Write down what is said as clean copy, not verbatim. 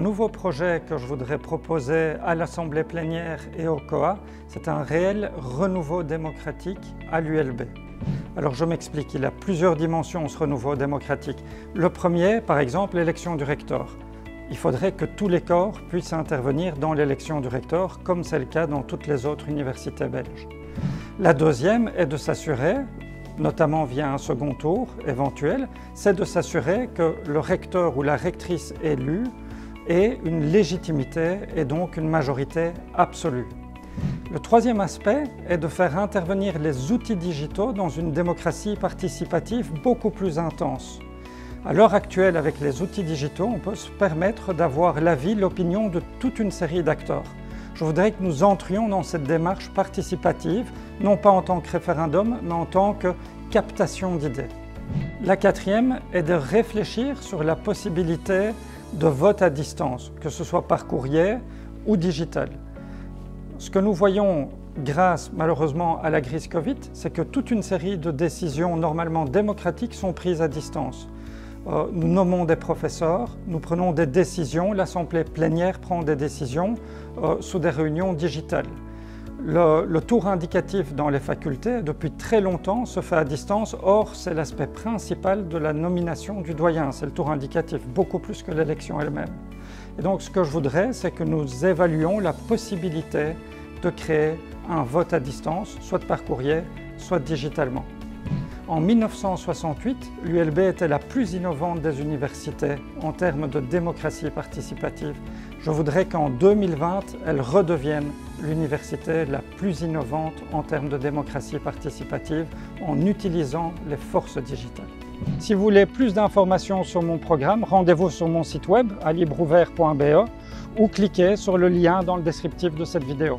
nouveau projet que je voudrais proposer à l'Assemblée plénière et au COA, c'est un réel renouveau démocratique à l'ULB. Alors je m'explique, il y a plusieurs dimensions ce renouveau démocratique. Le premier, par exemple, l'élection du recteur. Il faudrait que tous les corps puissent intervenir dans l'élection du recteur, comme c'est le cas dans toutes les autres universités belges. La deuxième est de s'assurer, notamment via un second tour éventuel, c'est de s'assurer que le recteur ou la rectrice élue ait une légitimité et donc une majorité absolue. Le troisième aspect est de faire intervenir les outils digitaux dans une démocratie participative beaucoup plus intense. À l'heure actuelle, avec les outils digitaux, on peut se permettre d'avoir l'avis, l'opinion de toute une série d'acteurs. Je voudrais que nous entrions dans cette démarche participative, non pas en tant que référendum, mais en tant que captation d'idées. La quatrième est de réfléchir sur la possibilité de vote à distance, que ce soit par courrier ou digital. Ce que nous voyons grâce malheureusement à la crise Covid, c'est que toute une série de décisions normalement démocratiques sont prises à distance. Nous nommons des professeurs, nous prenons des décisions, l'Assemblée plénière prend des décisions sous des réunions digitales. Le tour indicatif dans les facultés, depuis très longtemps, se fait à distance. Or, c'est l'aspect principal de la nomination du doyen. C'est le tour indicatif, beaucoup plus que l'élection elle-même. Et donc, ce que je voudrais, c'est que nous évaluions la possibilité de créer un vote à distance, soit par courrier, soit digitalement. En 1968, l'ULB était la plus innovante des universités en termes de démocratie participative. Je voudrais qu'en 2020, elle redevienne l'université la plus innovante en termes de démocratie participative en utilisant les forces digitales. Si vous voulez plus d'informations sur mon programme, rendez-vous sur mon site web à libreouvert.be ou cliquez sur le lien dans le descriptif de cette vidéo.